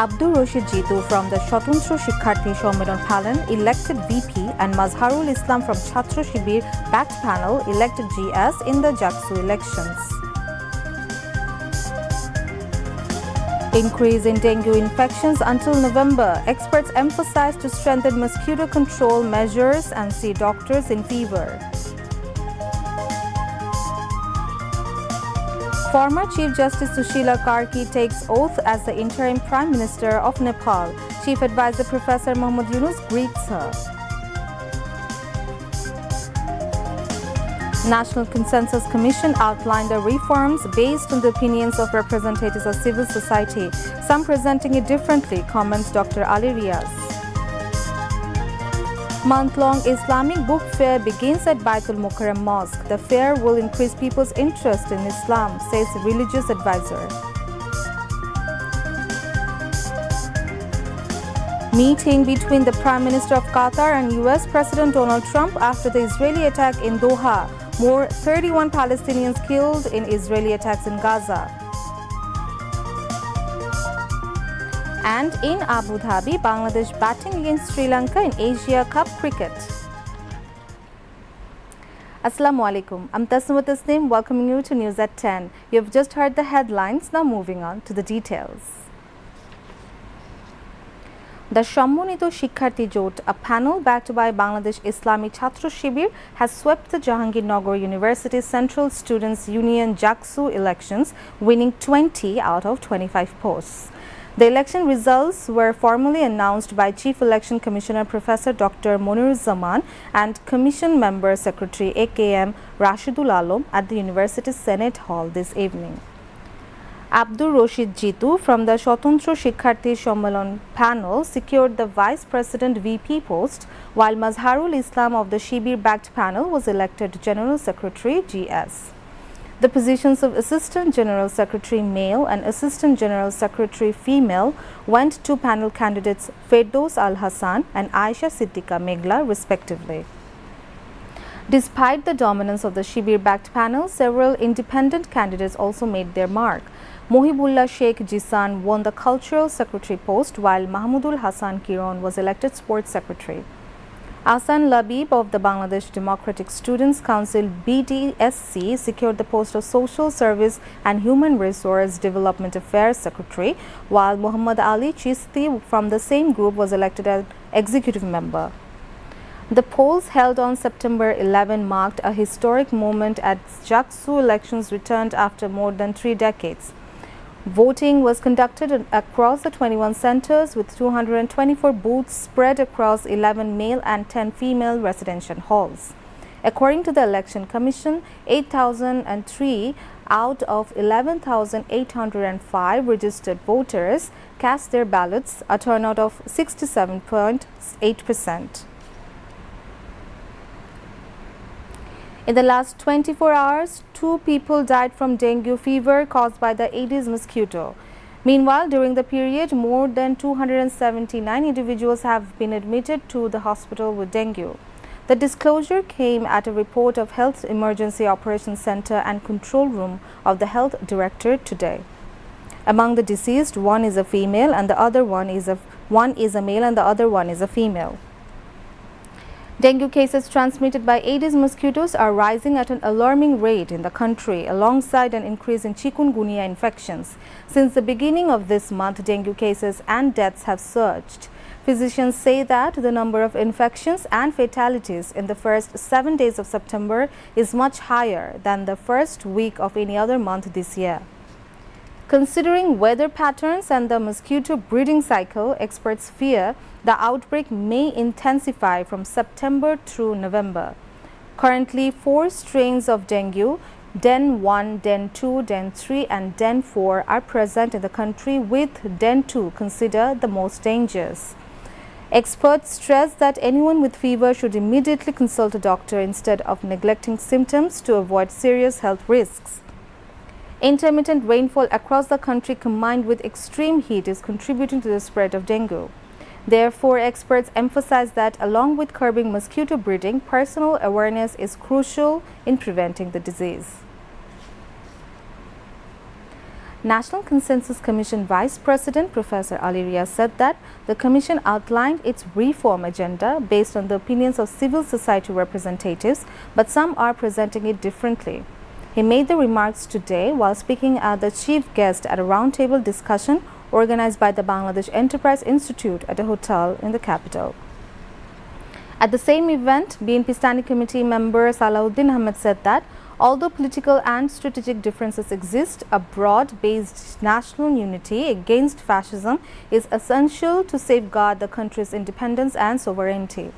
Abdur Rashid Jitu from the Shotantro Shikharthi Sommelan Panel elected VP and Mazharul Islam from Chhatra Shibir backed panel elected GS in the Jaksu elections. Increase in dengue infections until November. Experts emphasize to strengthen mosquito control measures and see doctors in fever. Former Chief Justice Sushila Karki takes oath as the interim Prime Minister of Nepal. Chief Advisor Professor Muhammad Yunus greets her. National Consensus Commission outlined the reforms based on the opinions of representatives of civil society, some presenting it differently, comments Dr. Ali Riaz. Month-long Islamic book fair begins at Baitul Mukarram Mosque. The fair will increase people's interest in Islam, says religious advisor. Meeting between the Prime Minister of Qatar and US President Donald Trump after the Israeli attack in Doha. More 31 Palestinians killed in Israeli attacks in Gaza. And in Abu Dhabi, Bangladesh batting against Sri Lanka in Asia Cup cricket. Assalamu alaikum. I'm Tasnimat Tasnim, welcoming you to News at 10. You've just heard the headlines, now moving on to the details. The Sammonito Shikharthi Jot, a panel backed by Bangladesh Islamic Chhatra Shibir, has swept the Jahangirnagar University Central Students' Union Jaksu elections, winning 20 out of 25 posts. The election results were formally announced by Chief Election Commissioner Professor Dr. Moniruzzaman and Commission Member Secretary AKM Rashidul Alam at the University Senate Hall this evening. Abdur Rashid Jitu from the Shotantro Shikharthi Sommelan panel secured the Vice President VP post, while Mazharul Islam of the Shibir-backed panel was elected General Secretary GS. The positions of Assistant General Secretary male and Assistant General Secretary female went to panel candidates Firdaus Al-Hassan and Aisha Siddiqa Megla respectively. Despite the dominance of the Shibir-backed panel, several independent candidates also made their mark. Mohibullah Sheikh Jisan won the Cultural Secretary post, while Mahmudul Hassan Kiron was elected Sports Secretary. Ahsan Labib of the Bangladesh Democratic Students Council BDSC secured the post of Social Service and Human Resource Development Affairs Secretary, while Muhammad Ali Chisti from the same group was elected as Executive Member. The polls held on September 11 marked a historic moment as Jaksu elections returned after more than 3 decades. Voting was conducted across the 21 centers with 224 booths spread across 11 male and 10 female residential halls. According to the Election Commission, 8,003 out of 11,805 registered voters cast their ballots, a turnout of 67.8%. In the last 24 hours, 2 people died from dengue fever caused by the Aedes mosquito. Meanwhile, during the period, more than 279 individuals have been admitted to the hospital with dengue. The disclosure came at a report of Health Emergency Operations Center and Control Room of the Health Director today. Among the deceased, one is a female and the other one is a male and the other one is a female. Dengue cases transmitted by Aedes mosquitoes are rising at an alarming rate in the country, alongside an increase in chikungunya infections. Since the beginning of this month, dengue cases and deaths have surged. Physicians say that the number of infections and fatalities in the first 7 days of September is much higher than the first week of any other month this year. Considering weather patterns and the mosquito breeding cycle, experts fear the outbreak may intensify from September through November. Currently, 4 strains of dengue, Den 1, Den 2, Den 3 and Den 4 are present in the country, with Den 2 considered the most dangerous. Experts stress that anyone with fever should immediately consult a doctor instead of neglecting symptoms to avoid serious health risks. Intermittent rainfall across the country combined with extreme heat is contributing to the spread of dengue. Therefore, experts emphasize that along with curbing mosquito breeding, personal awareness is crucial in preventing the disease. National Consensus Commission Vice President Professor Ali Riaz said that the Commission outlined its reform agenda based on the opinions of civil society representatives, but some are presenting it differently. He made the remarks today while speaking as the chief guest at a roundtable discussion organized by the Bangladesh Enterprise Institute at a hotel in the capital. At the same event, BNP Standing Committee member Salahuddin Ahmed said that although political and strategic differences exist, a broad-based national unity against fascism is essential to safeguard the country's independence and sovereignty.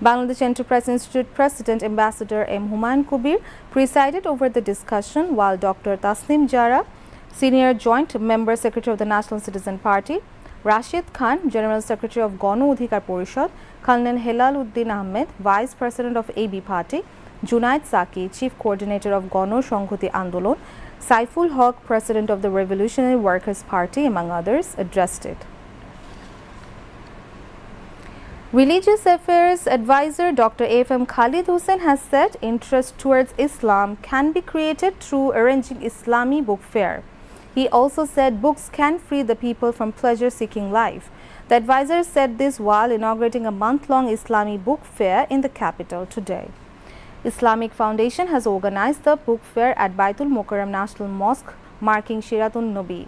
Bangladesh Enterprise Institute President Ambassador M. Humayun Kabir presided over the discussion, while Dr. Tasnim Jara, Senior Joint Member Secretary of the National Citizen Party, Rashid Khan, General Secretary of Gano Adhikar Porishad, Colonel Helal Uddin Ahmed, Vice President of AB Party, Junaid Saki, Chief Coordinator of Gano Shanghati Andolon, Saiful Haq, President of the Revolutionary Workers' Party, among others, addressed it. Religious Affairs Advisor Dr. A.F.M. Khalid Hussain has said interest towards Islam can be created through arranging Islami book fair. He also said books can free the people from pleasure-seeking life. The advisor said this while inaugurating a month-long Islami book fair in the capital today. Islamic Foundation has organized the book fair at Baitul Mokarram National Mosque, marking Shiratun Nabi.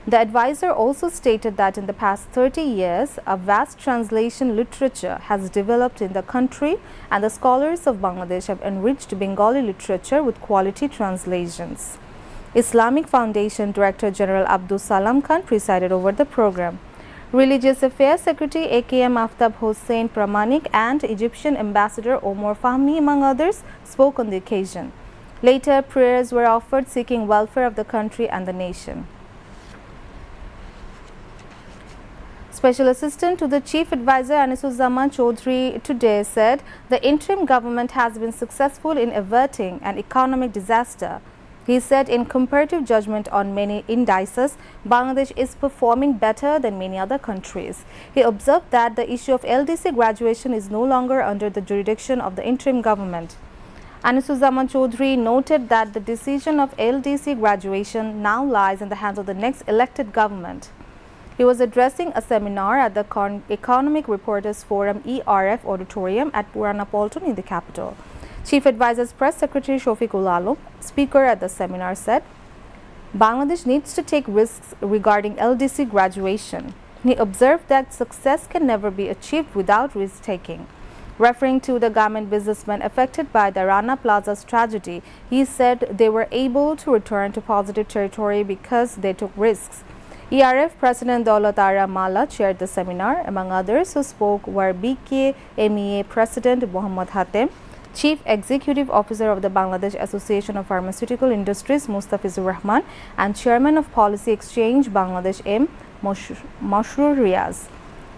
The advisor also stated that in the past 30 years, a vast translation literature has developed in the country, and the scholars of Bangladesh have enriched Bengali literature with quality translations. Islamic Foundation Director General Abdul Salam Khan presided over the program. Religious Affairs Secretary AKM Aftab Hossain Pramanik and Egyptian Ambassador Omar Fahmi, among others, spoke on the occasion. Later, prayers were offered seeking welfare of the country and the nation. Special Assistant to the Chief Advisor Anisuzzaman Chaudhry today said the interim government has been successful in averting an economic disaster. He said in comparative judgment on many indices, Bangladesh is performing better than many other countries. He observed that the issue of LDC graduation is no longer under the jurisdiction of the interim government. Anisuzzaman Chaudhry noted that the decision of LDC graduation now lies in the hands of the next elected government. He was addressing a seminar at the Economic Reporters Forum ERF Auditorium at Purana Polton in the capital. Chief Advisor's Press Secretary Shofiqul Alam, speaker at the seminar, said, Bangladesh needs to take risks regarding LDC graduation. He observed that success can never be achieved without risk-taking. Referring to the garment businessmen affected by the Rana Plaza's tragedy, he said they were able to return to positive territory because they took risks. ERF President Daulat Ara Mala chaired the seminar. Among others who spoke were BKMEA President Mohammad Hatem, Chief Executive Officer of the Bangladesh Association of Pharmaceutical Industries Mustafizur Rahman and Chairman of Policy Exchange Bangladesh M. Mashrur Riaz.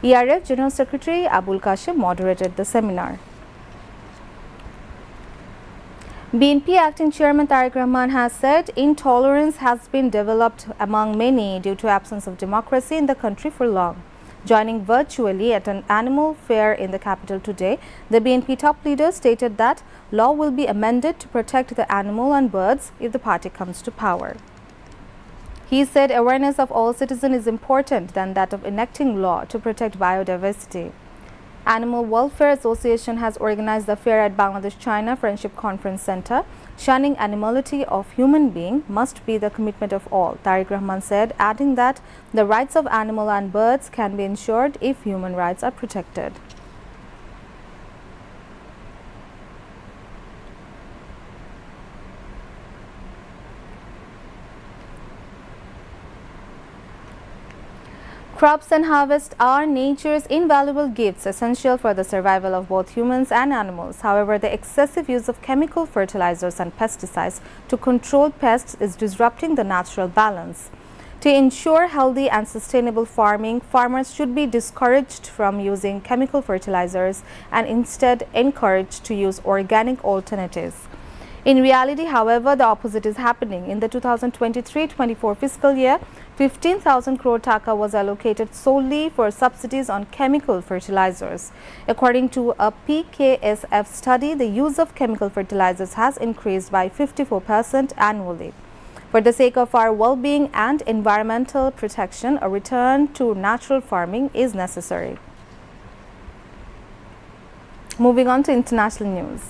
ERF General Secretary Abul Kashim moderated the seminar. BNP Acting Chairman Tariq Rahman has said intolerance has been developed among many due to absence of democracy in the country for long. Joining virtually at an animal fair in the capital today, the BNP top leader stated that law will be amended to protect the animal and birds if the party comes to power. He said awareness of all citizens is important than that of enacting law to protect biodiversity. Animal Welfare Association has organized the fair at Bangladesh-China Friendship Conference Center. Shunning animality of human being must be the commitment of all, Tariq Rahman said, adding that the rights of animal and birds can be ensured if human rights are protected. Crops and harvest are nature's invaluable gifts essential for the survival of both humans and animals. However, the excessive use of chemical fertilizers and pesticides to control pests is disrupting the natural balance. To ensure healthy and sustainable farming, farmers should be discouraged from using chemical fertilizers and instead encouraged to use organic alternatives. In reality, however, the opposite is happening. In the 2023-24 fiscal year, 15,000 crore taka was allocated solely for subsidies on chemical fertilizers. According to a PKSF study, the use of chemical fertilizers has increased by 54% annually. For the sake of our well-being and environmental protection, a return to natural farming is necessary. Moving on to international news.